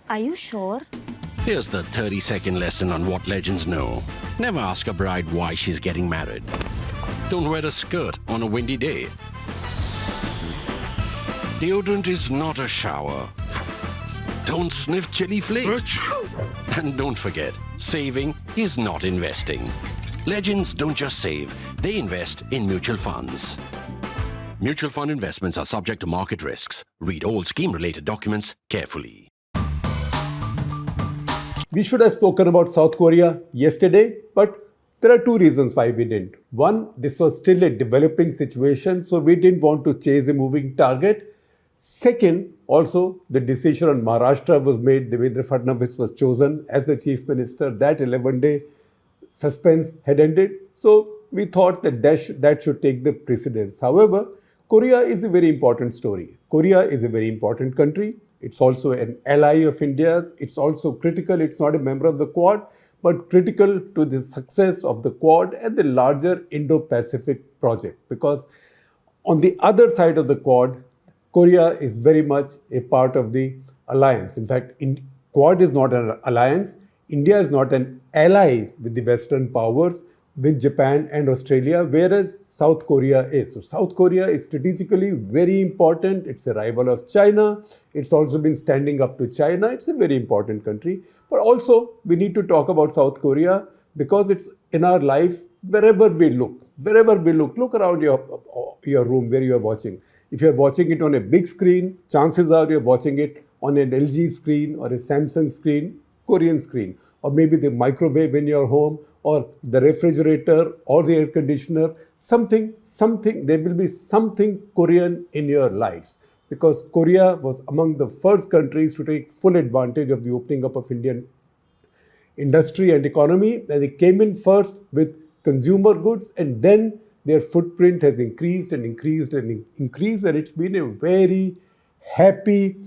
Are you sure? Here's the 30-second lesson on what legends know. Never ask a bride why she's getting married. Don't wear a skirt on a windy day. Deodorant is not a shower. Don't sniff chili flakes. And don't forget, saving is not investing. Legends don't just save, they invest in mutual funds. Mutual fund investments are subject to market risks. Read all scheme-related documents carefully. We should have spoken about South Korea yesterday, but there are two reasons why we didn't. One, this was still a developing situation, so we didn't want to chase a moving target. Second, also, the decision on Maharashtra was made. Devendra Fadnavis was chosen as the chief minister. That 11-day suspense had ended. So we thought that that should take the precedence. However, Korea is a very important story. Korea is a very important country. It's also an ally of India's. It's also critical. It's not a member of the Quad, but critical to the success of the Quad and the larger Indo-Pacific project. Because on the other side of the Quad, Korea is very much a part of the alliance. In fact, Quad is not an alliance. India is not an ally with the Western powers, with Japan and Australia, whereas South Korea is. So South Korea is strategically very important. It's a rival of China. It's also been standing up to China. It's a very important country. But also, we need to talk about South Korea because it's in our lives wherever we look. Wherever we look, look around your room where you are watching. If you're watching it on a big screen, chances are you're watching it on an LG screen or a Samsung screen, Korean screen, or maybe the microwave in your home, or the refrigerator, or the air conditioner, something, there will be something Korean in your lives. Because Korea was among the first countries to take full advantage of the opening up of Indian industry and economy. And they came in first with consumer goods, and then their footprint has increased and increased and increased, and it's been a very happy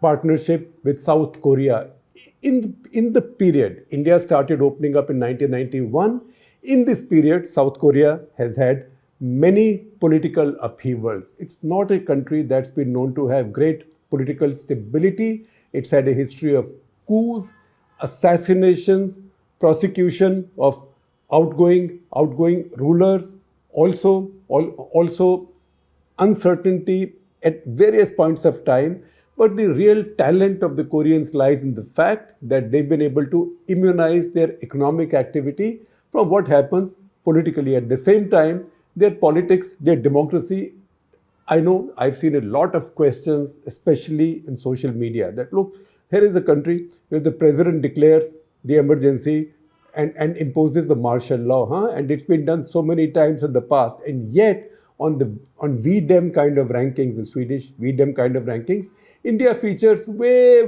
partnership with South Korea. In the period, India started opening up in 1991. In this period, South Korea has had many political upheavals. It's not a country that's been known to have great political stability. It's had a history of coups, assassinations, prosecution of outgoing rulers, also uncertainty at various points of time. But the real talent of the Koreans lies in the fact that they've been able to immunize their economic activity from what happens politically. At the same time, their politics, their democracy, I know I've seen a lot of questions, especially in social media, that look, here is a country where the president declares the emergency and imposes the martial law, and it's been done so many times in the past, and yet on VDEM kind of rankings, the Swedish VDEM kind of rankings, India features way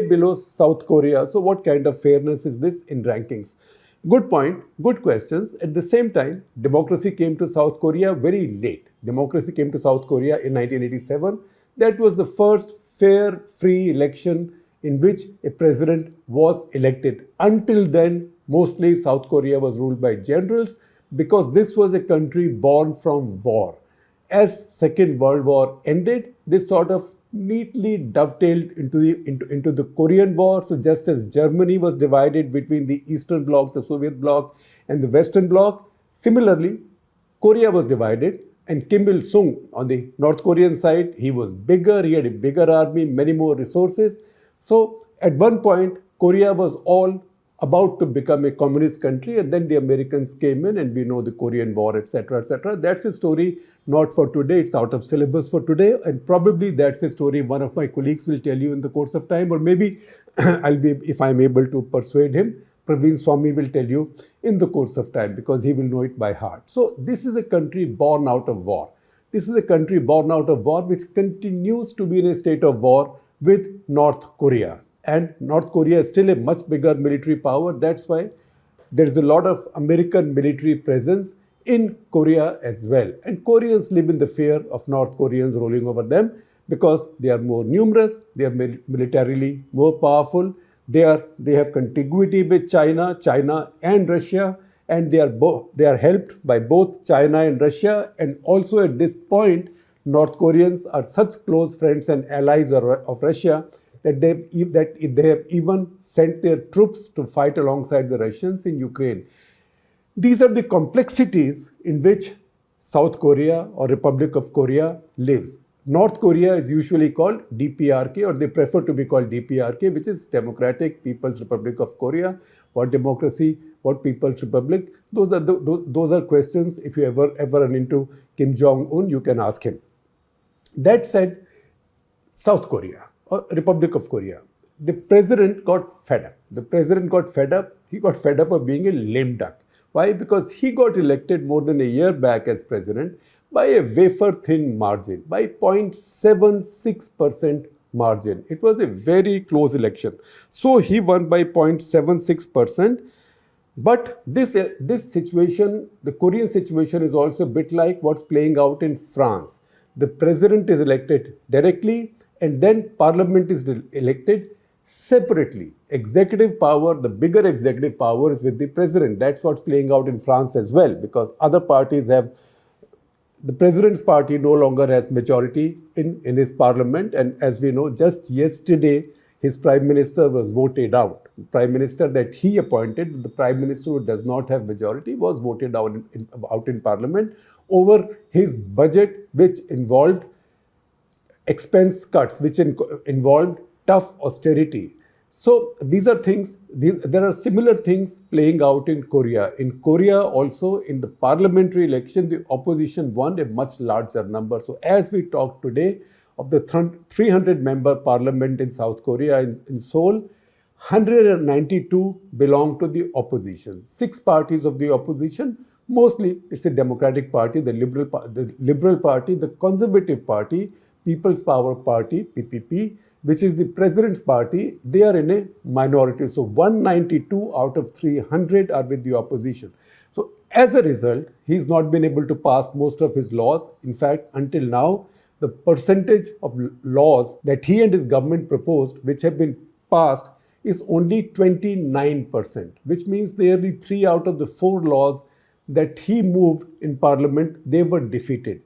below South Korea. So what kind of fairness is this in rankings? Good point, good questions. At the same time, democracy came to South Korea very late. Democracy came to South Korea in 1987. That was the first fair, free election in which a president was elected. Until then, mostly South Korea was ruled by generals because this was a country born from war. As Second World War ended, this sort of neatly dovetailed into the Korean War. So just as Germany was divided between the Eastern Bloc, the Soviet Bloc, and the Western Bloc, similarly, Korea was divided. And Kim Il-sung on the North Korean side, he was bigger, he had a bigger army, many more resources. So at one point, Korea was all about to become a communist country, and then the Americans came in, and we know the Korean War, etc., etc. That's a story not for today. It's out of syllabus for today, and probably that's a story one of my colleagues will tell you in the course of time, or maybe if I'm able to persuade him, Praveen Swami will tell you in the course of time, because he will know it by heart. So this is a country born out of war. This is a country born out of war which continues to be in a state of war with North Korea. And North Korea is still a much bigger military power. That's why there is a lot of American military presence in Korea as well. And Koreans live in the fear of North Koreans rolling over them because they are more numerous, they are militarily more powerful, they have contiguity with China and Russia, and they are helped by both China and Russia. And also at this point, North Koreans are such close friends and allies of Russia that they have even sent their troops to fight alongside the Russians in Ukraine. These are the complexities in which South Korea or Republic of Korea lives. North Korea is usually called DPRK, or they prefer to be called DPRK, which is Democratic People's Republic of Korea. What democracy, what People's Republic? Those are questions. If you ever run into Kim Jong-un, you can ask him. That said, South Korea or Republic of Korea, the president got fed up. He got fed up of being a lame duck. Why? Because he got elected more than a year back as president by a wafer-thin margin, by 0.76% margin. It was a very close election. So he won by 0.76%. But this situation, the Korean situation, is also a bit like what's playing out in France. The president is elected directly, and then parliament is elected separately. Executive power, the bigger executive power is with the president. That's what's playing out in France as well, because other parties have, the president's party no longer has majority in his parliament. And as we know, just yesterday, his prime minister was voted out. The prime minister that he appointed, the prime minister who does not have majority, was voted out in parliament over his budget, which involved expense cuts, which involved tough austerity. So these are things, there are similar things playing out in Korea. In Korea also, in the parliamentary election, the opposition won a much larger number. So as we talk today of the 300-member parliament in South Korea, in Seoul, 192 belong to the opposition. 6 parties of the opposition, mostly it's a Democratic Party, the Liberal Party, the Conservative Party, People's Power Party, PPP, which is the president's party. They are in a minority. So 192 out of 300 are with the opposition. So as a result, he's not been able to pass most of his laws. In fact, until now, the percentage of laws that he and his government proposed, which have been passed, is only 29%, which means nearly 3 out of the 4 laws that he moved in parliament, they were defeated.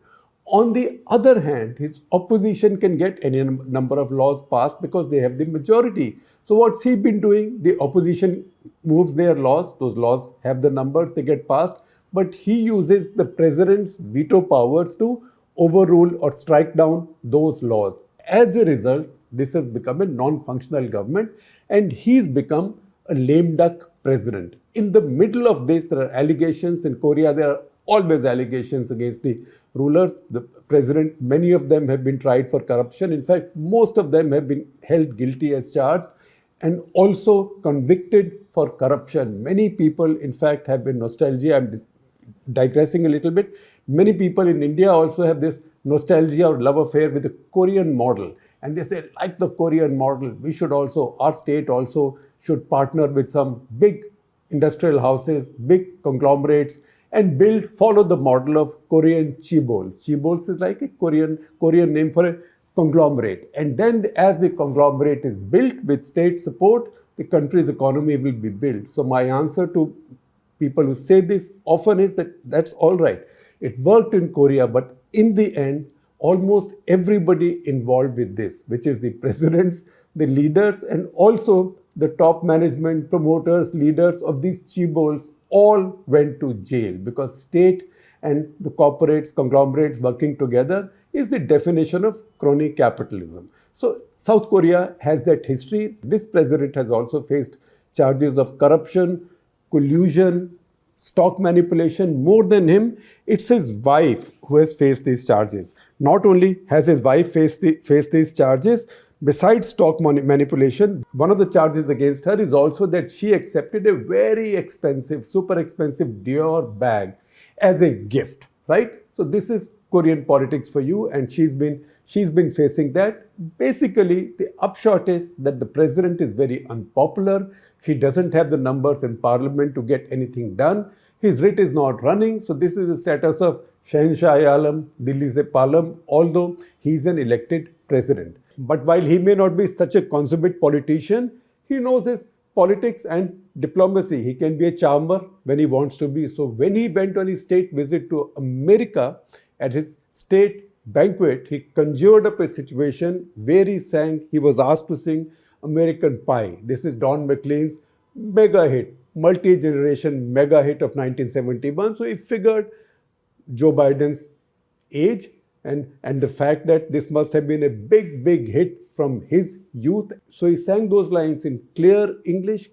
On the other hand, his opposition can get any number of laws passed because they have the majority. So what's he been doing? The opposition moves their laws. Those laws have the numbers, they get passed. But he uses the president's veto powers to overrule or strike down those laws. As a result, this has become a non-functional government, and he's become a lame duck president. In the middle of this, there are allegations in Korea. There are always allegations against the rulers. The president, many of them have been tried for corruption. In fact, most of them have been held guilty as charged and also convicted for corruption. Many people, in fact, have been nostalgia. I'm digressing a little bit. Many people in India also have this nostalgia or love affair with the Korean model. And they say, like the Korean model, we should also, our state also should partner with some big industrial houses, big conglomerates, and follow the model of Korean chaebols. Chaebols is like a Korean name for a conglomerate. And then as the conglomerate is built with state support, the country's economy will be built. So my answer to people who say this often is that that's all right. It worked in Korea, but in the end, almost everybody involved with this, which is the presidents, the leaders, and also the top management, promoters, leaders of these chaebols, all went to jail because state and the corporates, conglomerates working together is the definition of crony capitalism. So South Korea has that history. This president has also faced charges of corruption, collusion, stock manipulation. More than him, it's his wife who has faced these charges. Not only has his wife faced these charges, besides stock manipulation, one of the charges against her is also that she accepted a very expensive, super expensive Dior bag as a gift, right? So this is Korean politics for you, and she's been facing that. Basically, the upshot is that the president is very unpopular. He doesn't have the numbers in parliament to get anything done. His writ is not running. So this is the status of Shahenshah-e-Alam, Dilli-se-Palam, although he's an elected president. But while he may not be such a consummate politician, he knows his politics and diplomacy. He can be a charmer when he wants to be. So when he went on his state visit to America, at his state banquet, he conjured up a situation where he was asked to sing American Pie. This is Don McLean's mega hit, multi-generation mega hit of 1971. So he figured Joe Biden's age and the fact that this must have been a big hit from his youth. So he sang those lines in clear English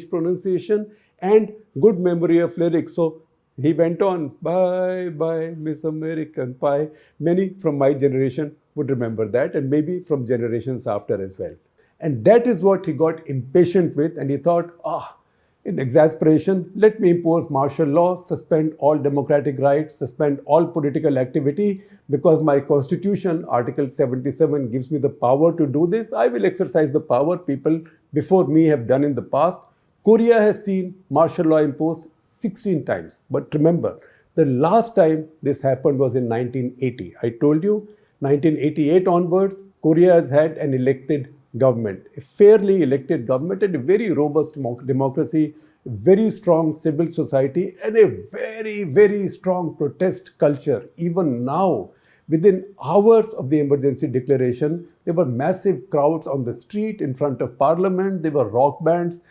pronunciation, and good memory of lyrics. So he went on, bye, bye, Miss American Pie. Many from my generation would remember that, and maybe from generations after as well. And that is what he got impatient with, and he thought, in exasperation, let me impose martial law, suspend all democratic rights, suspend all political activity, because my constitution, Article 77, gives me the power to do this. I will exercise the power people before me have done in the past. Korea has seen martial law imposed 16 times. But remember, the last time this happened was in 1980. I told you, 1988 onwards, Korea has had an elected government, a fairly elected government, and a very robust democracy, very strong civil society, and a very strong protest culture. Even now, within hours of the emergency declaration, there were massive crowds on the street in front of parliament. There were rock bands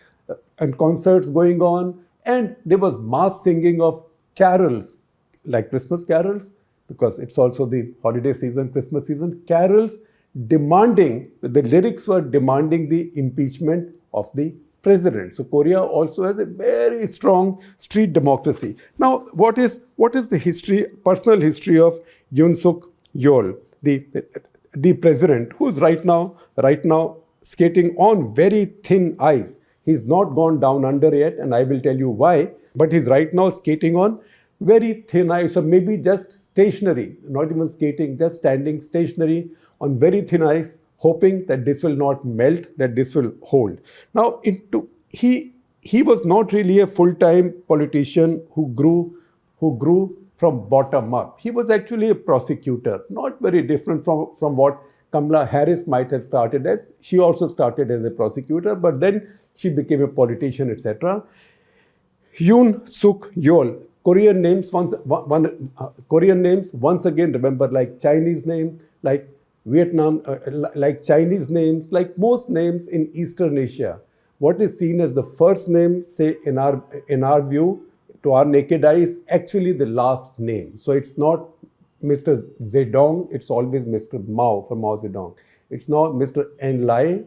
and concerts going on, and there was mass singing of carols, like Christmas carols, because it's also the holiday season, Christmas season, carols demanding, the lyrics were demanding the impeachment of the president. So Korea also has a very strong street democracy. Now, what is the history, personal history of Yoon Suk Yeol, the president, who is right now skating on very thin ice. He's not gone down under yet, and I will tell you why. But he's right now skating on very thin ice, or maybe just stationary, not even skating, just standing stationary on very thin ice, hoping that this will not melt, that this will hold. Now, he was not really a full-time politician who grew from bottom up. He was actually a prosecutor, not very different from what Kamala Harris might have started as. She also started as a prosecutor, but then she became a politician, etc. Yoon Suk Yeol. Korean names once again, remember, like Chinese name, like Vietnam, like Chinese names, like most names in Eastern Asia. What is seen as the first name, say in our view, to our naked eye, is actually the last name. So it's not Mr. Zedong, it's always Mr. Mao for Mao Zedong. It's not Mr. Enlai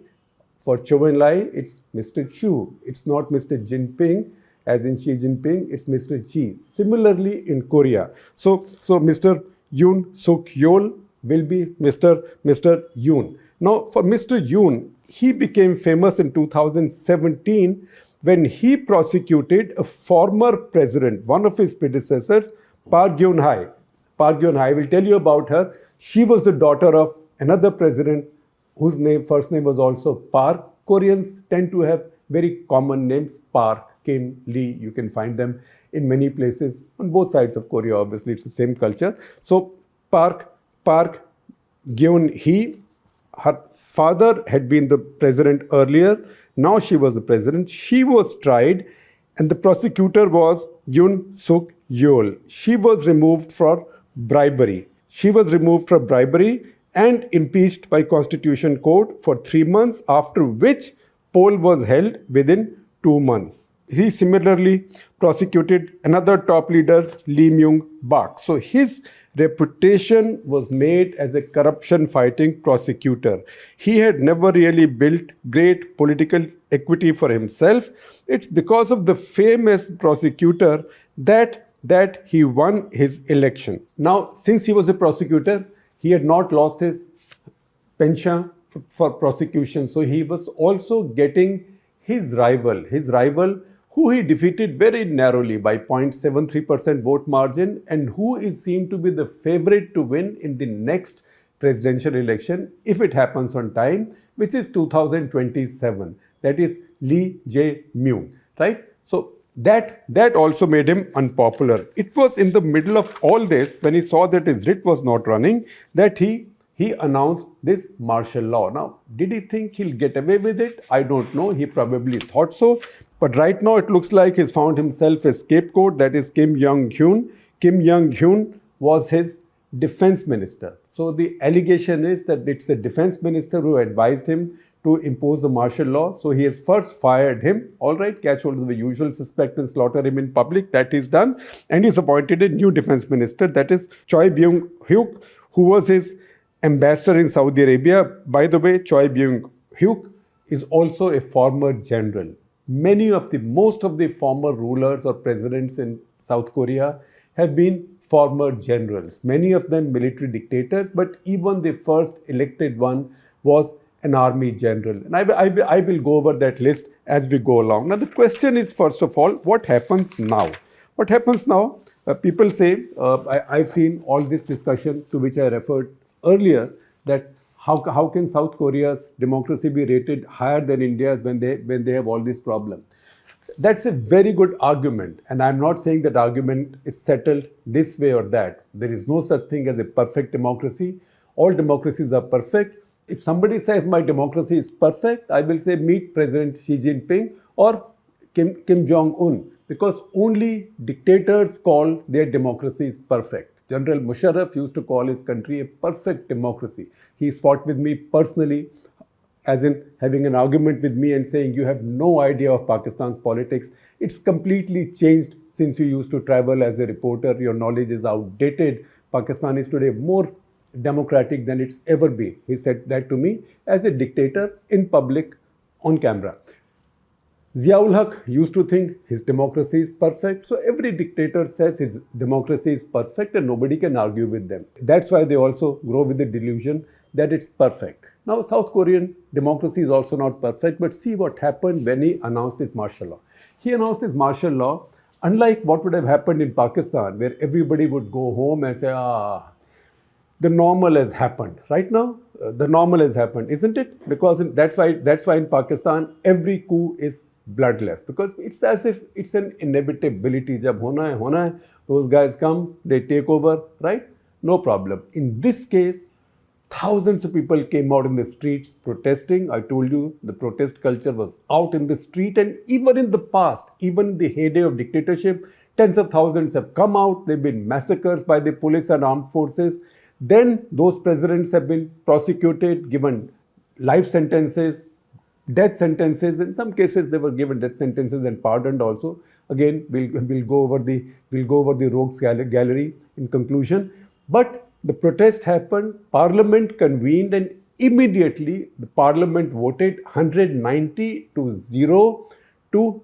for Chou Enlai, it's Mr. Chu. It's not Mr. Jinping, as in Xi Jinping, it's Mr. Xi. Similarly in Korea. So Mr. Yoon Suk Yeol will be Mr. Yoon. Now for Mr. Yoon, he became famous in 2017 when he prosecuted a former president, one of his predecessors, Park Geun-hye. Park Geun-hye, I will tell you about her. She was the daughter of another president whose first name was also Park. Koreans tend to have very common names, Park, Kim, Lee. You can find them in many places on both sides of Korea. Obviously, it's the same culture. So Park Geun-hye, her father had been the president earlier. Now she was the president. She was tried, and the prosecutor was Yoon Suk Yeol. She was removed for bribery. And impeached by Constitution Court for 3 months, after which poll was held within 2 months. He similarly prosecuted another top leader, Lee Myung-bak. So his reputation was made as a corruption-fighting prosecutor. He had never really built great political equity for himself. It's because of the fame as prosecutor that he won his election. Now, since he was a prosecutor, he had not lost his pension for prosecution. So he was also getting his rival, who he defeated very narrowly by 0.73% vote margin, and who is seen to be the favorite to win in the next presidential election, if it happens on time, which is 2027. That is Lee Jae-myung, right? So that also made him unpopular. It was in the middle of all this, when he saw that his writ was not running, that he announced this martial law. Now, did he think he'll get away with it? I don't know. He probably thought so. But right now, it looks like he's found himself a scapegoat, that is Kim Young-hyun. Kim Young-hyun was his defense minister. So the allegation is that it's the defense minister who advised him to impose the martial law. So he has first fired him. All right, catch hold of the usual suspect and slaughter him in public. That is done. And he's appointed a new defense minister. That is Choi Byung-hyuk, who was his ambassador in Saudi Arabia. By the way, Choi Byung-hyuk is also a former general. Most of the former rulers or presidents in South Korea have been former generals. Many of them military dictators, but even the first elected one was an army general. And I will go over that list as we go along. Now the question is, first of all, what happens now? What happens now? People say, I've seen all this discussion to which I referred earlier, that how can South Korea's democracy be rated higher than India's when they have all these problems? That's a very good argument, and I'm not saying that argument is settled this way or that. There is no such thing as a perfect democracy. All democracies are perfect. If somebody says my democracy is perfect, I will say meet President Xi Jinping or Kim Jong-un, because only dictators call their democracies perfect. General Musharraf used to call his country a perfect democracy. He's fought with me personally, as in having an argument with me and saying, you have no idea of Pakistan's politics. It's completely changed since you used to travel as a reporter. Your knowledge is outdated. Pakistan is today more democratic than it's ever been. He said that to me as a dictator in public on camera. Ziaul Haq used to think his democracy is perfect. So every dictator says his democracy is perfect and nobody can argue with them. That's why they also grow with the delusion that it's perfect. Now, South Korean democracy is also not perfect, but see what happened when he announced this martial law. He announced this martial law, unlike what would have happened in Pakistan, where everybody would go home and say, the normal has happened. Right now, the normal has happened, isn't it? Because that's why in Pakistan, every coup is bloodless, because it's as if it's an inevitability. Jab hona hai, those guys come, they take over, right? No problem. In this case, thousands of people came out in the streets protesting. I told you the protest culture was out in the street, and even in the past, even in the heyday of dictatorship, tens of thousands have come out. They've been massacred by the police and armed forces. Then those presidents have been prosecuted, given life sentences, death sentences. In some cases, they were given death sentences and pardoned also. Again, we'll go over the rogues gallery in conclusion. But the protest happened, Parliament convened, and immediately the Parliament voted 190-0 to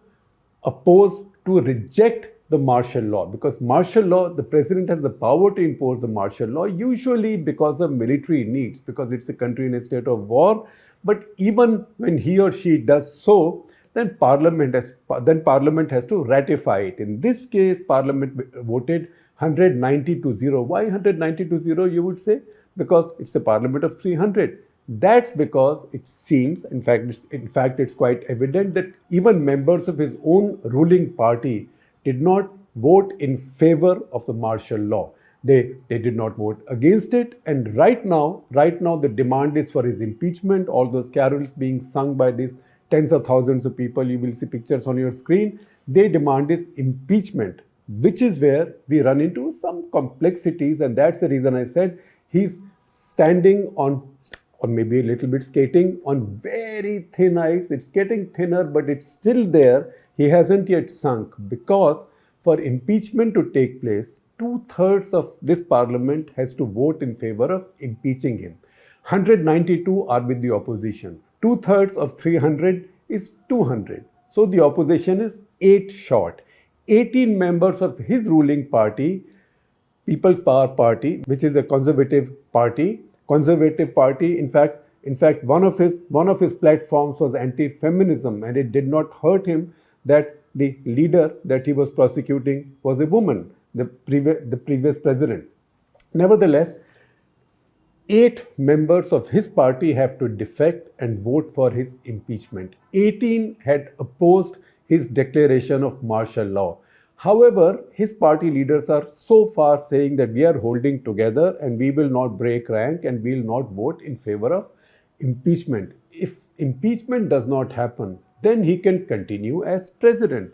oppose, to reject the martial law. Because martial law, the president has the power to impose the martial law, usually because of military needs, because it's a country in a state of war. But even when he or she does so, then Parliament has to ratify it. In this case, Parliament voted 190-0. Why 190-0, you would say? Because it's a Parliament of 300. That's because it seems, in fact, it's quite evident that even members of his own ruling party did not vote in favor of the martial law. They did not vote against it. And right now, the demand is for his impeachment. All those carols being sung by these tens of thousands of people, you will see pictures on your screen. They demand his impeachment, which is where we run into some complexities. And that's the reason I said he's standing on, or maybe a little bit skating on very thin ice. It's getting thinner, but it's still there. He hasn't yet sunk, because for impeachment to take place, 2/3 of this parliament has to vote in favor of impeaching him. 192 are with the opposition. 2/3 of 300 is 200. So the opposition is 8 short. 18 members of his ruling party, People's Power Party, which is a conservative party, in fact, one of his platforms was anti-feminism, and it did not hurt him that the leader that he was prosecuting was a woman, the previous president. Nevertheless, 8 members of his party have to defect and vote for his impeachment. 18 had opposed his declaration of martial law. However, his party leaders are so far saying that we are holding together and we will not break rank and we will not vote in favor of impeachment. If impeachment does not happen, then he can continue as president.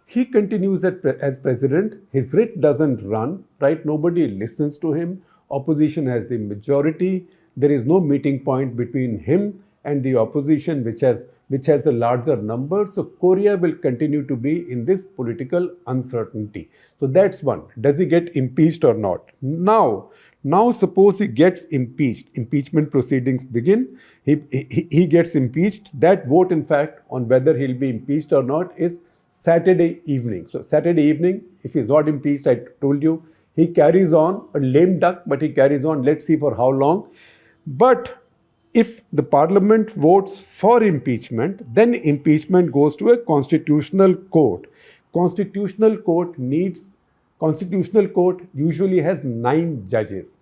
He continues as president. His writ doesn't run, right? Nobody listens to him. Opposition has the majority. There is no meeting point between him and the opposition, which has the larger number. So Korea will continue to be in this political uncertainty. So that's one. Does he get impeached or not? Now suppose he gets impeached. Impeachment proceedings begin. He gets impeached. That vote, in fact, on whether he'll be impeached or not is Saturday evening. So Saturday evening, if he's not impeached, I told you, he carries on, a lame duck, but he carries on. Let's see for how long. But if the parliament votes for impeachment, then impeachment goes to a constitutional court. Constitutional court usually has 9 judges.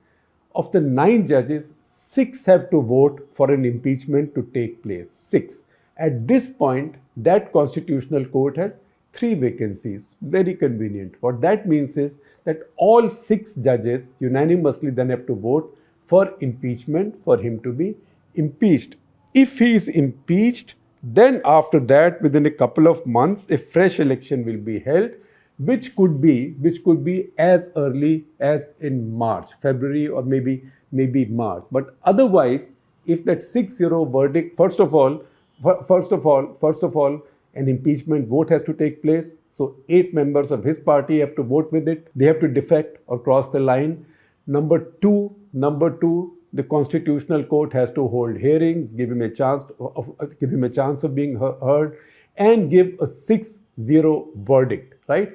Of the 9 judges, 6 have to vote for an impeachment to take place. 6. At this point, that constitutional court has 3 vacancies. Very convenient. What that means is that all 6 judges unanimously then have to vote for impeachment for him to be impeached. If he is impeached, then after that, within a couple of months, a fresh election will be held, which could be as early as in March, February, or maybe March. But otherwise, if that 6-0 verdict, first of all, an impeachment vote has to take place. So 8 members of his party have to vote with it. They have to defect or cross the line. Number two, the Constitutional Court has to hold hearings, give him a chance of being heard, and give a 6-0 verdict. Right?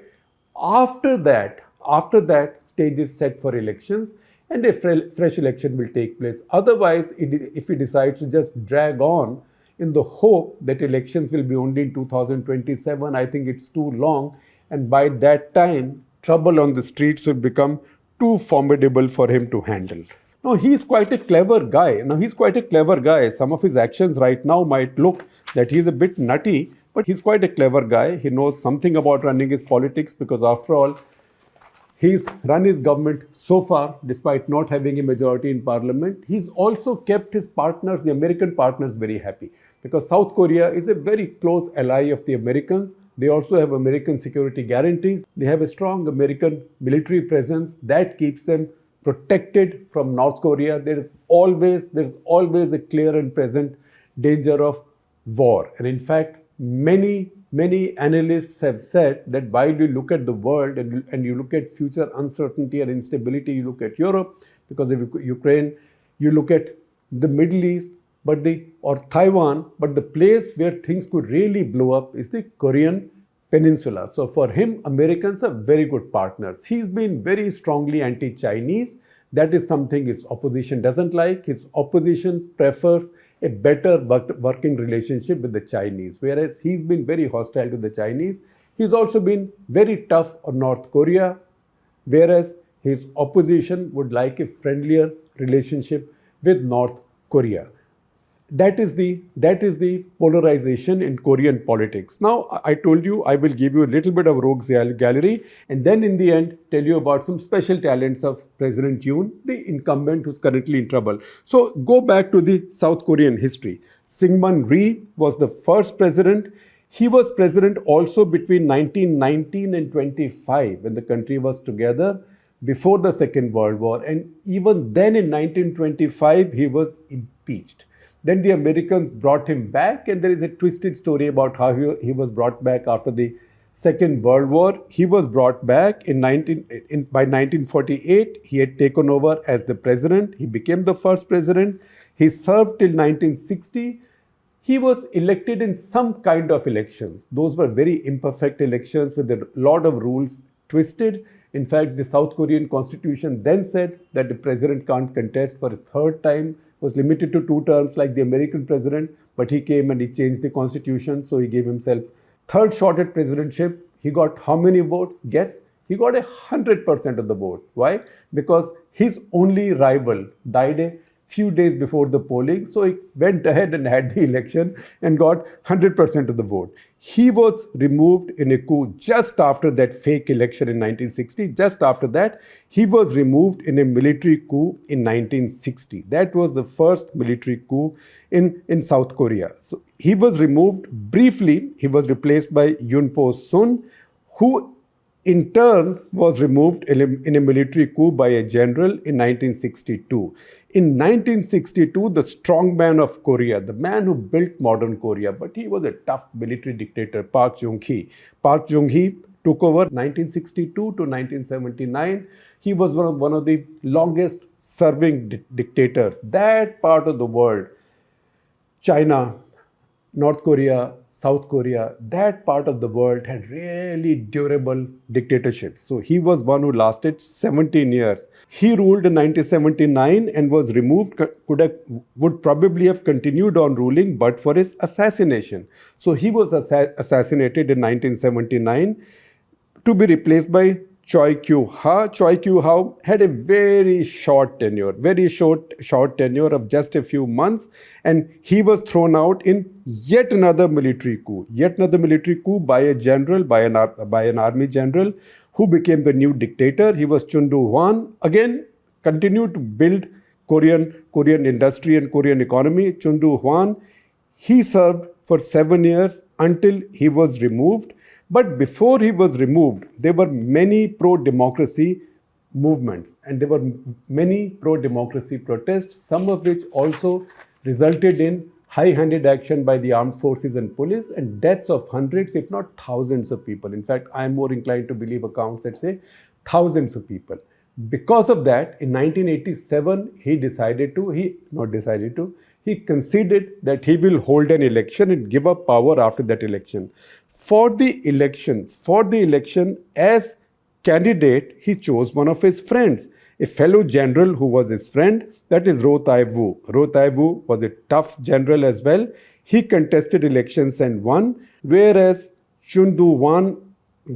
After that, stage is set for elections, and a fresh election will take place. Otherwise, if he decides to just drag on in the hope that elections will be only in 2027, I think it's too long, and by that time, trouble on the streets will become too formidable for him to handle. No, he's quite a clever guy. Some of his actions right now might look that he's a bit nutty, but he's quite a clever guy. He knows something about running his politics because, after all, he's run his government so far despite not having a majority in parliament. He's also kept his partners, the American partners, very happy because South Korea is a very close ally of the Americans. They also have American security guarantees. They have a strong American military presence that keeps them protected from North Korea. There's always a clear and present danger of war. And in fact, many analysts have said that while you look at the world and you look at future uncertainty and instability, you look at Europe because of Ukraine, you look at the Middle East, or Taiwan, but the place where things could really blow up is the Korean Peninsula. So for him, Americans are very good partners. He's been very strongly anti-Chinese. That is something his opposition doesn't like. His opposition prefers a better working relationship with the Chinese, whereas he's been very hostile to the Chinese. He's also been very tough on North Korea, whereas his opposition would like a friendlier relationship with North Korea. That is the polarization in Korean politics. Now, I told you I will give you a little bit of rogues gallery and then in the end tell you about some special talents of President Yoon, the incumbent who's currently in trouble. So go back to the South Korean history. Syngman Rhee was the first president. He was president also between 1919 and 25 when the country was together before the Second World War. And even then in 1925, he was impeached. Then the Americans brought him back, and there is a twisted story about how he was brought back after the Second World War. He was brought back by 1948. He had taken over as the president. He became the first president. He served till 1960. He was elected in some kind of elections. Those were very imperfect elections with a lot of rules twisted. In fact, the South Korean constitution then said that the president can't contest for a third time, was limited to 2 terms like the American president, but he came and he changed the constitution, so he gave himself third shot at presidentship. He got how many votes? Guess. He got 100% of the vote. Why? Because his only rival died a few days before the polling, so he went ahead and had the election and got 100% of the vote. He was removed in a coup just after that fake election in 1960. Just after that, he was removed in a military coup in 1960. That was the first military coup in South Korea. So he was removed briefly. He was replaced by Yoon Po-sun, who in turn was removed in a military coup by a general in 1962. In 1962, the strongman of Korea, the man who built modern Korea, but he was a tough military dictator, Park Chung-hee. Park Chung-hee took over 1962 to 1979. He was one of the longest serving dictators. That part of the world, China, North Korea, South Korea, that part of the world had really durable dictatorships. So he was one who lasted 17 years. He ruled in 1979 and was removed, would probably have continued on ruling but for his assassination. So he was assassinated in 1979 to be replaced by Choi Kyu-ha. Choi Kyu-ha had a very short tenure of just a few months, and he was thrown out in yet another military coup by a general, by an army general who became the new dictator. He was Chun Doo-hwan. Again, continued to build Korean industry and Korean economy. Chun Doo-hwan, he served for 7 years until he was removed. But before he was removed, there were many pro-democracy movements and there were many pro-democracy protests, some of which also resulted in high-handed action by the armed forces and police and deaths of hundreds, if not thousands of people. In fact, I'm more inclined to believe accounts that say thousands of people. Because of that, in 1987, he conceded that he will hold an election and give up power after that election. For the election, as candidate, he chose one of his friends, a fellow general who was his friend, that is Roh Tai-woo. Roh Tai-woo was a tough general as well. He contested elections and won, whereas Chun Doo-hwan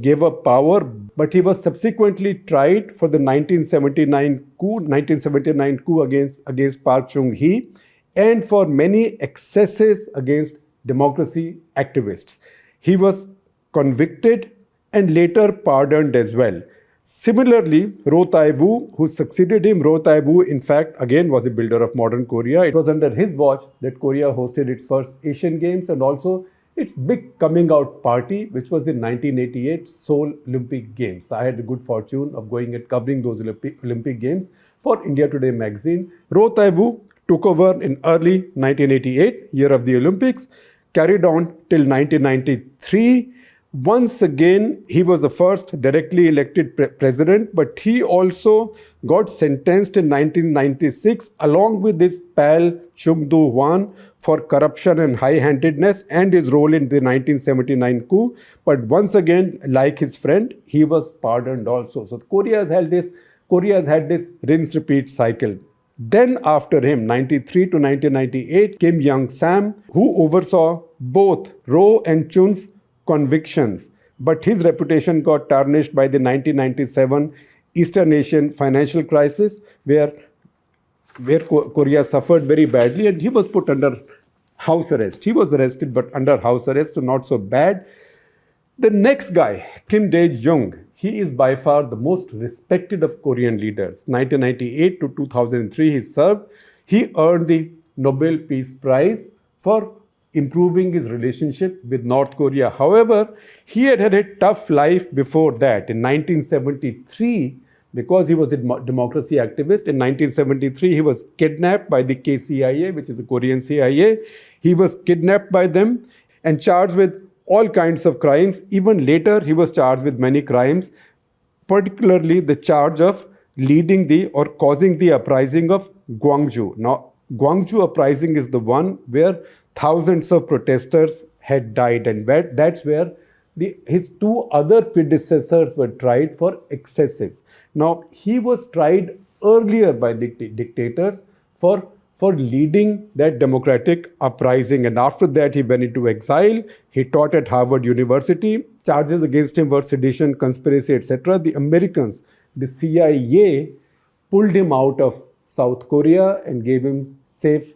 gave up power, but he was subsequently tried for the 1979 coup against Park Chung-hee and for many excesses against democracy activists. He was convicted and later pardoned as well. Similarly, Roh Tai-woo, who succeeded him, Roh Tai-woo, in fact, again was a builder of modern Korea. It was under his watch that Korea hosted its first Asian Games and also its big coming out party, which was the 1988 Seoul Olympic Games. I had the good fortune of going and covering those Olympic Games for India Today magazine. Roh Tai-woo took over in early 1988, year of the Olympics, carried on till 1993. Once again, he was the first directly elected president, but he also got sentenced in 1996 along with his pal Chung Doo-hwan for corruption and high-handedness and his role in the 1979 coup. But once again, like his friend, he was pardoned also. So Korea has had this rinse-repeat cycle. Then after him, 93 to 1998, came Young Sam, who oversaw both Roh and Chun's convictions, but his reputation got tarnished by the 1997 Eastern Asian financial crisis, where Korea suffered very badly, and he was put under house arrest. He was arrested, but under house arrest, so not so bad. The next guy, Kim Dae-jung, he is by far the most respected of Korean leaders. 1998 to 2003, he served. He earned the Nobel Peace Prize for improving his relationship with North Korea. However, he had had a tough life before that. In 1973, because he was a democracy activist, in 1973, he was kidnapped by the KCIA, which is the Korean CIA. He was kidnapped by them and charged with all kinds of crimes. Even later, he was charged with many crimes, particularly the charge of leading or causing the uprising of Gwangju. Now, Gwangju uprising is the one where thousands of protesters had died, and that's where his two other predecessors were tried for excesses. Now, he was tried earlier by the dictators for leading that democratic uprising, and after that he went into exile. He taught at Harvard University. Charges against him were sedition, conspiracy, etc. The Americans, the CIA, pulled him out of South Korea and gave him safe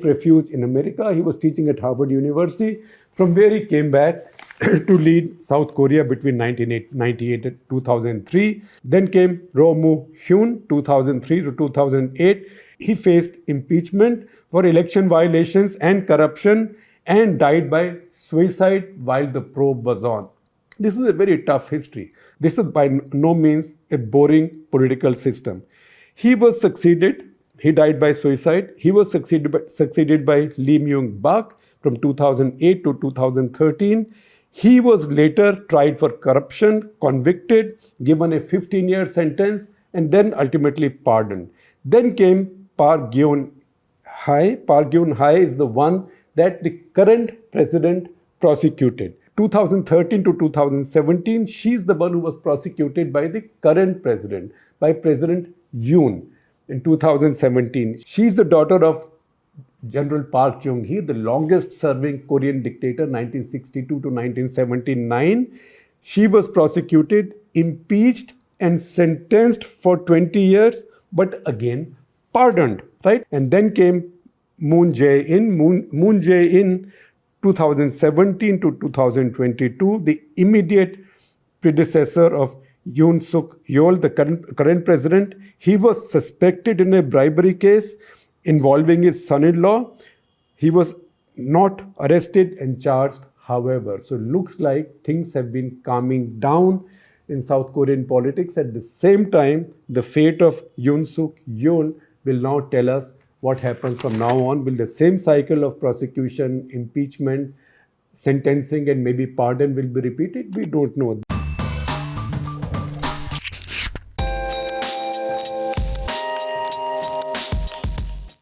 refuge in America. He was teaching at Harvard University, from where he came back to lead South Korea between 1998 and 2003. Then came Roh Moo-hyun, 2003 to 2008. He faced impeachment for election violations and corruption and died by suicide while the probe was on. This is a very tough history. This is by no means a boring political system. He was succeeded, he died by suicide. He was succeeded by Lee Myung-bak from 2008 to 2013. He was later tried for corruption, convicted, given a 15-year sentence, and then ultimately pardoned. Then came Park Geun-hye. Park Geun-hye is the one that the current president prosecuted. 2013 to 2017, she's the one who was prosecuted by the current president, by President Yoon in 2017. She's the daughter of General Park Chung-hee, the longest-serving Korean dictator, 1962 to 1979. She was prosecuted, impeached, and sentenced for 20 years, but again pardoned, right? And then came Moon Jae-in. Moon Jae-in, 2017 to 2022, the immediate predecessor of Yoon Suk Yeol, the current president. He was suspected in a bribery case involving his son-in-law. He was not arrested and charged, however. So looks like things have been calming down in South Korean politics. At the same time, the fate of Yoon Suk Yeol will now tell us what happens from now on. Will the same cycle of prosecution, impeachment, sentencing, and maybe pardon will be repeated? We don't know.